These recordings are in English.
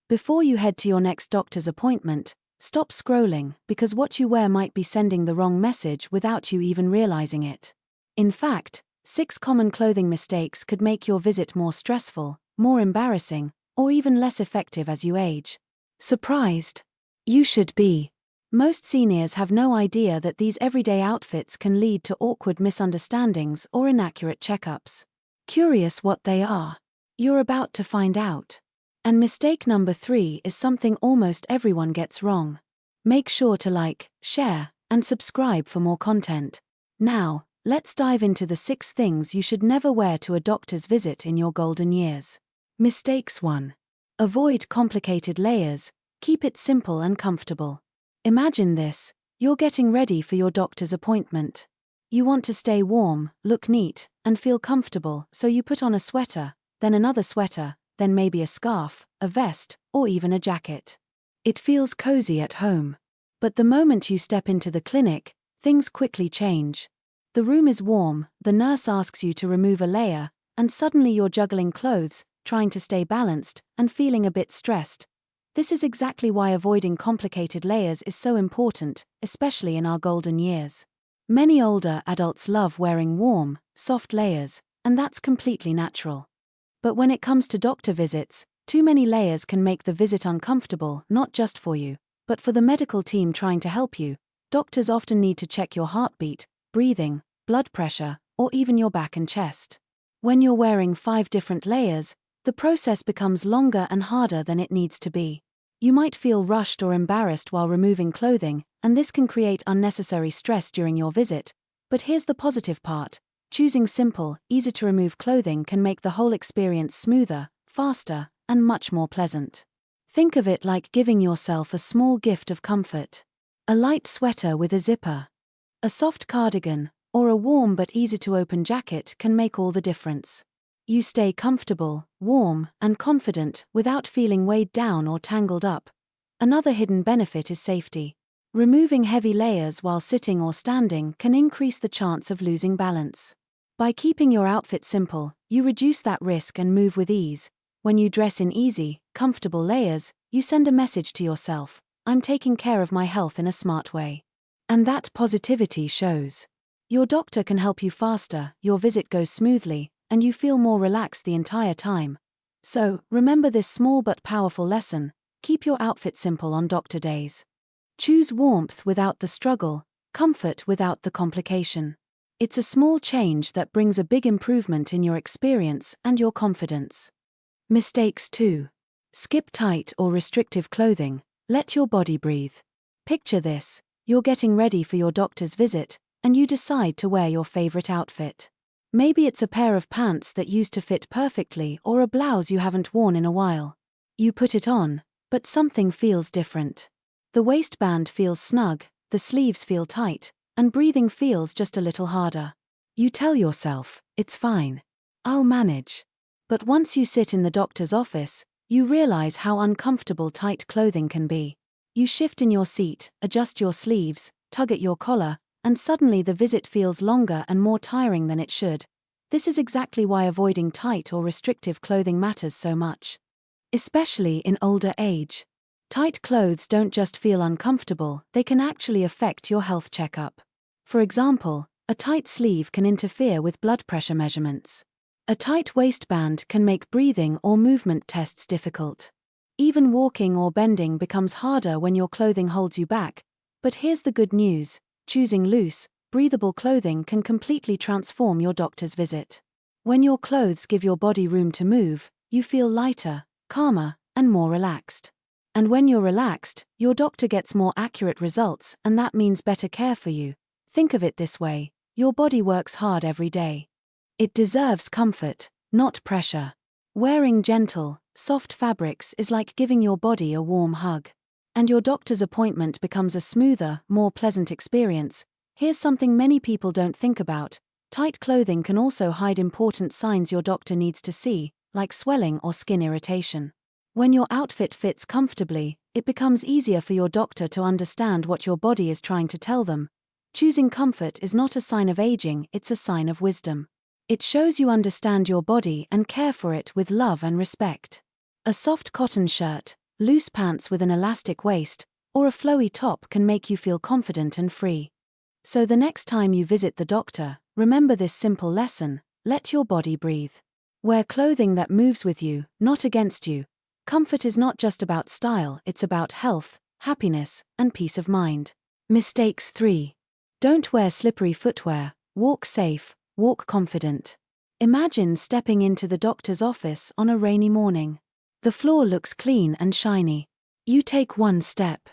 Before you head to your next doctor's appointment, stop scrolling, because what you wear might be sending the wrong message without you even realizing it. In fact, 6 common clothing mistakes could make your visit more stressful, more embarrassing, or even less effective as you age. Surprised? You should be. Most seniors have no idea that these everyday outfits can lead to awkward misunderstandings or inaccurate checkups. Curious what they are? You're about to find out. And mistake number 3 is something almost everyone gets wrong. Make sure to like, share, and subscribe for more content. Now, let's dive into the 6 things you should never wear to a doctor's visit in your golden years. Mistakes 1. Avoid complicated layers, keep it simple and comfortable. Imagine this: you're getting ready for your doctor's appointment. You want to stay warm, look neat, and feel comfortable, so you put on a sweater, then another sweater, then maybe a scarf, a vest, or even a jacket. It feels cozy at home. But the moment you step into the clinic, things quickly change. The room is warm, the nurse asks you to remove a layer, and suddenly you're juggling clothes, trying to stay balanced, and feeling a bit stressed. This is exactly why avoiding complicated layers is so important, especially in our golden years. Many older adults love wearing warm, soft layers, and that's completely natural. But when it comes to doctor visits, too many layers can make the visit uncomfortable, not just for you, but for the medical team trying to help you. Doctors often need to check your heartbeat, breathing, blood pressure, or even your back and chest. When you're wearing 5 different layers, the process becomes longer and harder than it needs to be. You might feel rushed or embarrassed while removing clothing, and this can create unnecessary stress during your visit. But here's the positive part: choosing simple, easy-to-remove clothing can make the whole experience smoother, faster, and much more pleasant. Think of it like giving yourself a small gift of comfort. A light sweater with a zipper, a soft cardigan, or a warm but easy-to-open jacket can make all the difference. You stay comfortable, warm, and confident without feeling weighed down or tangled up. Another hidden benefit is safety. Removing heavy layers while sitting or standing can increase the chance of losing balance. By keeping your outfit simple, you reduce that risk and move with ease. When you dress in easy, comfortable layers, you send a message to yourself: I'm taking care of my health in a smart way. And that positivity shows. Your doctor can help you faster, your visit goes smoothly, and you feel more relaxed the entire time. So, remember this small but powerful lesson: keep your outfit simple on doctor days. Choose warmth without the struggle, comfort without the complication. It's a small change that brings a big improvement in your experience and your confidence. Mistakes 2. Skip tight or restrictive clothing, let your body breathe. Picture this: you're getting ready for your doctor's visit, and you decide to wear your favorite outfit. Maybe it's a pair of pants that used to fit perfectly or a blouse you haven't worn in a while. You put it on, but something feels different. The waistband feels snug, the sleeves feel tight, and breathing feels just a little harder. You tell yourself, it's fine, I'll manage. But once you sit in the doctor's office, you realize how uncomfortable tight clothing can be. You shift in your seat, adjust your sleeves, tug at your collar, and suddenly the visit feels longer and more tiring than it should. This is exactly why avoiding tight or restrictive clothing matters so much. Especially in older age. Tight clothes don't just feel uncomfortable, they can actually affect your health checkup. For example, a tight sleeve can interfere with blood pressure measurements. A tight waistband can make breathing or movement tests difficult. Even walking or bending becomes harder when your clothing holds you back. But here's the good news: choosing loose, breathable clothing can completely transform your doctor's visit. When your clothes give your body room to move, you feel lighter, calmer, and more relaxed. And when you're relaxed, your doctor gets more accurate results, and that means better care for you. Think of it this way: your body works hard every day. It deserves comfort, not pressure. Wearing gentle, soft fabrics is like giving your body a warm hug. And your doctor's appointment becomes a smoother, more pleasant experience. Here's something many people don't think about: tight clothing can also hide important signs your doctor needs to see, like swelling or skin irritation. When your outfit fits comfortably, it becomes easier for your doctor to understand what your body is trying to tell them. Choosing comfort is not a sign of aging, it's a sign of wisdom. It shows you understand your body and care for it with love and respect. A soft cotton shirt, Loose pants with an elastic waist, or a flowy top can make you feel confident and free. So the next time you visit the doctor, remember this simple lesson: let your body breathe. Wear clothing that moves with you, not against you. Comfort is not just about style, it's about health, happiness, and peace of mind. Mistakes 3. Don't wear slippery footwear. Walk safe, walk confident. Imagine stepping into the doctor's office on a rainy morning. The floor looks clean and shiny. You take one step,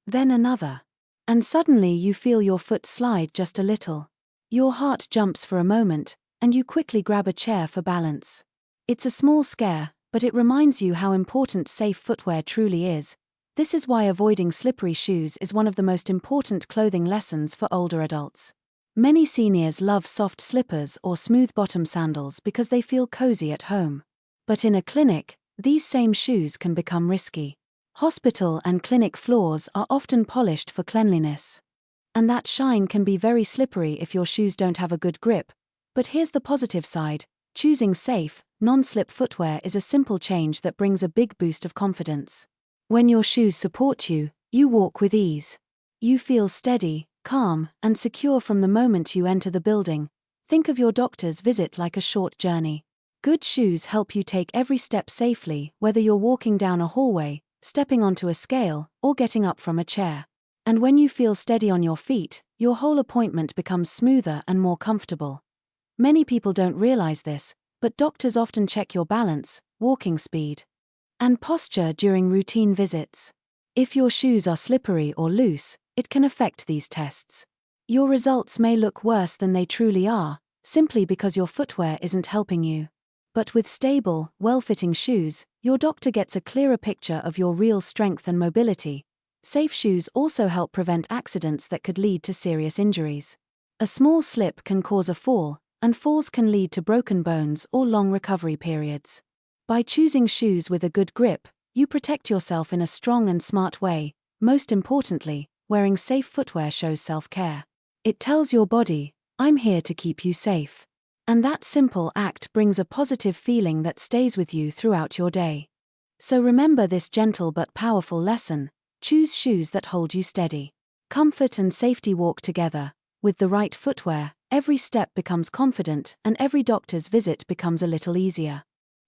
then another, and suddenly you feel your foot slide just a little. Your heart jumps for a moment, and you quickly grab a chair for balance. It's a small scare, but it reminds you how important safe footwear truly is. This is why avoiding slippery shoes is one of the most important clothing lessons for older adults. Many seniors love soft slippers or smooth-bottom sandals because they feel cozy at home. But in a clinic, these same shoes can become risky. Hospital and clinic floors are often polished for cleanliness. And that shine can be very slippery if your shoes don't have a good grip. But here's the positive side: choosing safe, non-slip footwear is a simple change that brings a big boost of confidence. When your shoes support you, you walk with ease. You feel steady, calm, and secure from the moment you enter the building. Think of your doctor's visit like a short journey. Good shoes help you take every step safely, whether you're walking down a hallway, stepping onto a scale, or getting up from a chair. And when you feel steady on your feet, your whole appointment becomes smoother and more comfortable. Many people don't realize this, but doctors often check your balance, walking speed, and posture during routine visits. If your shoes are slippery or loose, it can affect these tests. Your results may look worse than they truly are, simply because your footwear isn't helping you. But with stable, well-fitting shoes, your doctor gets a clearer picture of your real strength and mobility. Safe shoes also help prevent accidents that could lead to serious injuries. A small slip can cause a fall, and falls can lead to broken bones or long recovery periods. By choosing shoes with a good grip, you protect yourself in a strong and smart way. Most importantly, wearing safe footwear shows self-care. It tells your body, "I'm here to keep you safe." And that simple act brings a positive feeling that stays with you throughout your day. So remember this gentle but powerful lesson: choose shoes that hold you steady. Comfort and safety walk together. With the right footwear, every step becomes confident and every doctor's visit becomes a little easier.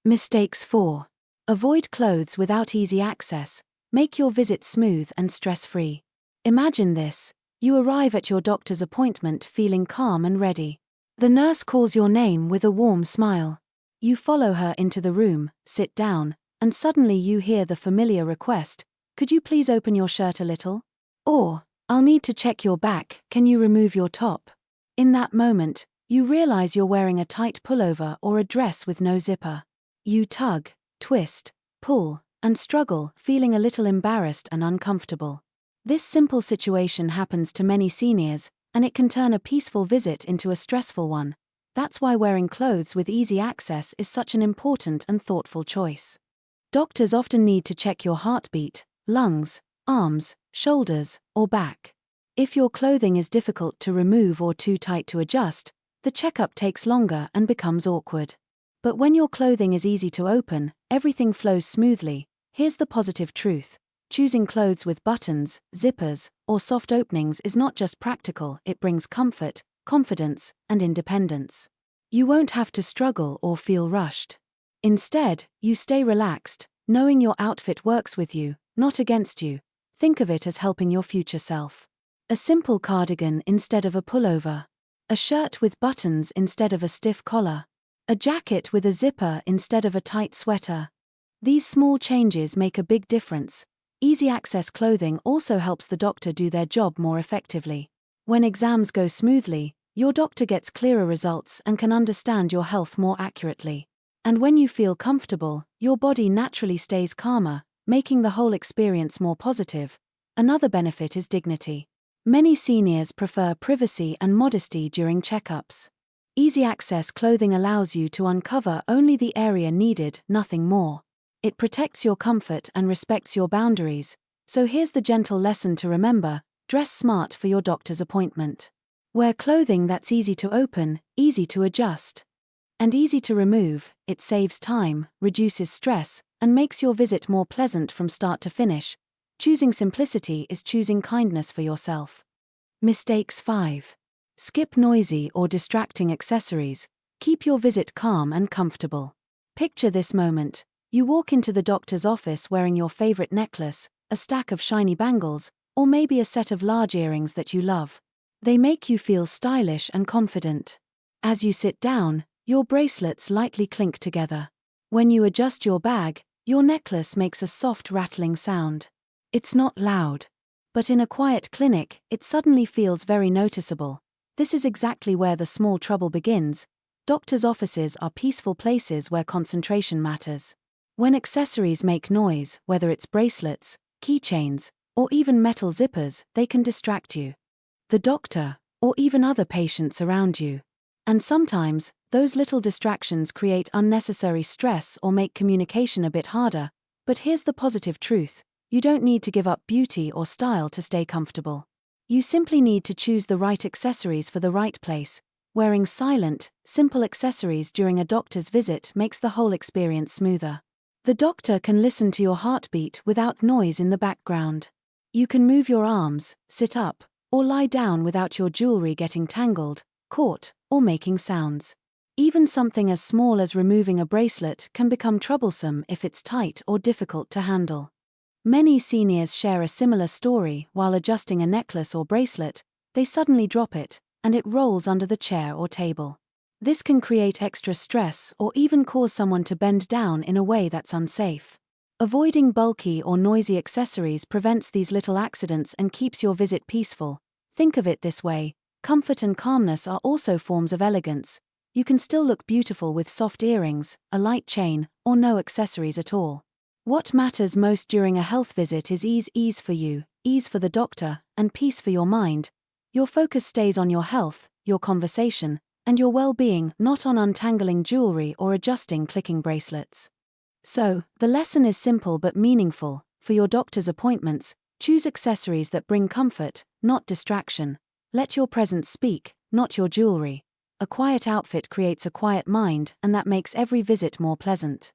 Mistakes 4. Avoid clothes without easy access. Make your visit smooth and stress-free. Imagine this: you arrive at your doctor's appointment feeling calm and ready. The nurse calls your name with a warm smile. You follow her into the room, sit down, and suddenly you hear the familiar request: "Could you please open your shirt a little?" Or, "I'll need to check your back, can you remove your top?" In that moment, you realize you're wearing a tight pullover or a dress with no zipper. You tug, twist, pull, and struggle, feeling a little embarrassed and uncomfortable. This simple situation happens to many seniors, and it can turn a peaceful visit into a stressful one. That's why wearing clothes with easy access is such an important and thoughtful choice. Doctors often need to check your heartbeat, lungs, arms, shoulders, or back. If your clothing is difficult to remove or too tight to adjust, the checkup takes longer and becomes awkward. But when your clothing is easy to open, everything flows smoothly. Here's the positive truth: choosing clothes with buttons, zippers, or soft openings is not just practical, it brings comfort, confidence, and independence. You won't have to struggle or feel rushed. Instead, you stay relaxed, knowing your outfit works with you, not against you. Think of it as helping your future self. A simple cardigan instead of a pullover. A shirt with buttons instead of a stiff collar. A jacket with a zipper instead of a tight sweater. These small changes make a big difference. Easy access clothing also helps the doctor do their job more effectively. When exams go smoothly, your doctor gets clearer results and can understand your health more accurately. And when you feel comfortable, your body naturally stays calmer, making the whole experience more positive. Another benefit is dignity. Many seniors prefer privacy and modesty during checkups. Easy access clothing allows you to uncover only the area needed, nothing more. It protects your comfort and respects your boundaries. So here's the gentle lesson to remember: dress smart for your doctor's appointment. Wear clothing that's easy to open, easy to adjust, and easy to remove. It saves time, reduces stress, and makes your visit more pleasant from start to finish. Choosing simplicity is choosing kindness for yourself. Mistakes 5. Skip noisy or distracting accessories. Keep your visit calm and comfortable. Picture this moment. You walk into the doctor's office wearing your favorite necklace, a stack of shiny bangles, or maybe a set of large earrings that you love. They make you feel stylish and confident. As you sit down, your bracelets lightly clink together. When you adjust your bag, your necklace makes a soft rattling sound. It's not loud. But in a quiet clinic, it suddenly feels very noticeable. This is exactly where the small trouble begins. Doctors' offices are peaceful places where concentration matters. When accessories make noise, whether it's bracelets, keychains, or even metal zippers, they can distract you, the doctor, or even other patients around you. And sometimes, those little distractions create unnecessary stress or make communication a bit harder. But here's the positive truth. You don't need to give up beauty or style to stay comfortable. You simply need to choose the right accessories for the right place. Wearing silent, simple accessories during a doctor's visit makes the whole experience smoother. The doctor can listen to your heartbeat without noise in the background. You can move your arms, sit up, or lie down without your jewelry getting tangled, caught, or making sounds. Even something as small as removing a bracelet can become troublesome if it's tight or difficult to handle. Many seniors share a similar story. While adjusting a necklace or bracelet, they suddenly drop it, and it rolls under the chair or table. This can create extra stress or even cause someone to bend down in a way that's unsafe. Avoiding bulky or noisy accessories prevents these little accidents and keeps your visit peaceful. Think of it this way: comfort and calmness are also forms of elegance. You can still look beautiful with soft earrings, a light chain, or no accessories at all. What matters most during a health visit is ease for you, ease for the doctor, and peace for your mind. Your focus stays on your health, your conversation, and your well-being, not on untangling jewelry or adjusting clicking bracelets. So, the lesson is simple but meaningful. For your doctor's appointments, choose accessories that bring comfort, not distraction. Let your presence speak, not your jewelry. A quiet outfit creates a quiet mind, and that makes every visit more pleasant.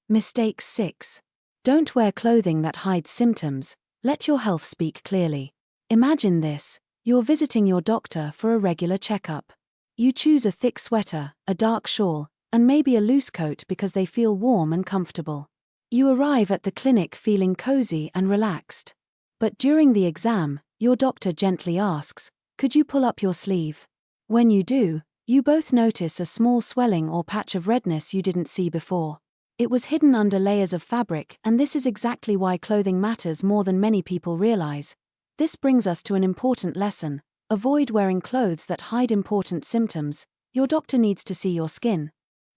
Mistake 6. Don't wear clothing that hides symptoms. Let your health speak clearly. Imagine this. You're visiting your doctor for a regular checkup. You choose a thick sweater, a dark shawl, and maybe a loose coat because they feel warm and comfortable. You arrive at the clinic feeling cozy and relaxed. But during the exam, your doctor gently asks, "Could you pull up your sleeve?" When you do, you both notice a small swelling or patch of redness you didn't see before. It was hidden under layers of fabric, and this is exactly why clothing matters more than many people realize. This brings us to an important lesson. Avoid wearing clothes that hide important symptoms. Your doctor needs to see your skin,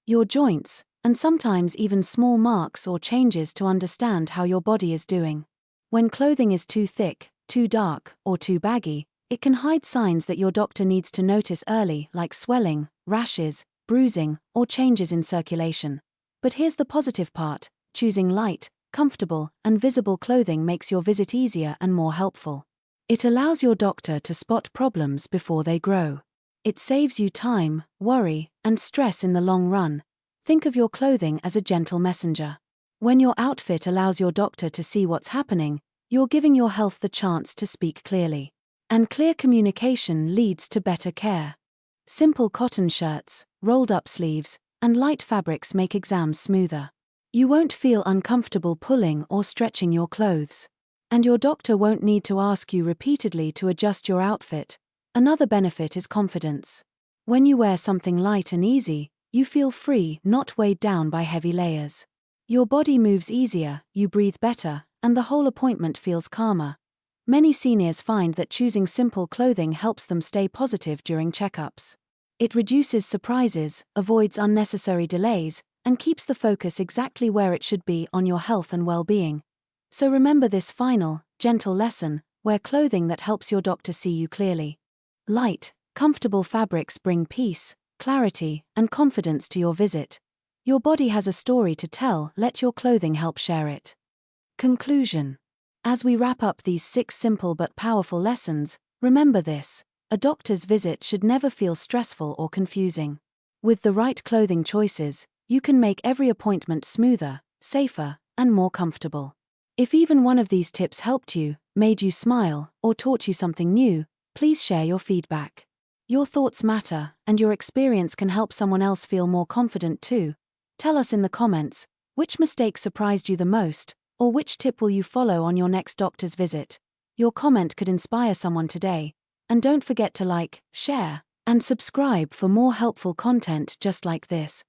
your joints, and sometimes even small marks or changes to understand how your body is doing. When clothing is too thick, too dark, or too baggy, it can hide signs that your doctor needs to notice early, like swelling, rashes, bruising, or changes in circulation. But here's the positive part: choosing light, comfortable, and visible clothing makes your visit easier and more helpful. It allows your doctor to spot problems before they grow. It saves you time, worry, and stress in the long run. Think of your clothing as a gentle messenger. When your outfit allows your doctor to see what's happening, you're giving your health the chance to speak clearly. And clear communication leads to better care. Simple cotton shirts, rolled-up sleeves, and light fabrics make exams smoother. You won't feel uncomfortable pulling or stretching your clothes. And your doctor won't need to ask you repeatedly to adjust your outfit. Another benefit is confidence. When you wear something light and easy, you feel free, not weighed down by heavy layers. Your body moves easier, you breathe better, and the whole appointment feels calmer. Many seniors find that choosing simple clothing helps them stay positive during checkups. It reduces surprises, avoids unnecessary delays, and keeps the focus exactly where it should be, on your health and well-being. So remember this final, gentle lesson: wear clothing that helps your doctor see you clearly. Light, comfortable fabrics bring peace, clarity, and confidence to your visit. Your body has a story to tell, let your clothing help share it. Conclusion. As we wrap up these 6 simple but powerful lessons, remember this: a doctor's visit should never feel stressful or confusing. With the right clothing choices, you can make every appointment smoother, safer, and more comfortable. If even one of these tips helped you, made you smile, or taught you something new, please share your feedback. Your thoughts matter, and your experience can help someone else feel more confident too. Tell us in the comments, which mistake surprised you the most, or which tip will you follow on your next doctor's visit? Your comment could inspire someone today. And don't forget to like, share, and subscribe for more helpful content just like this.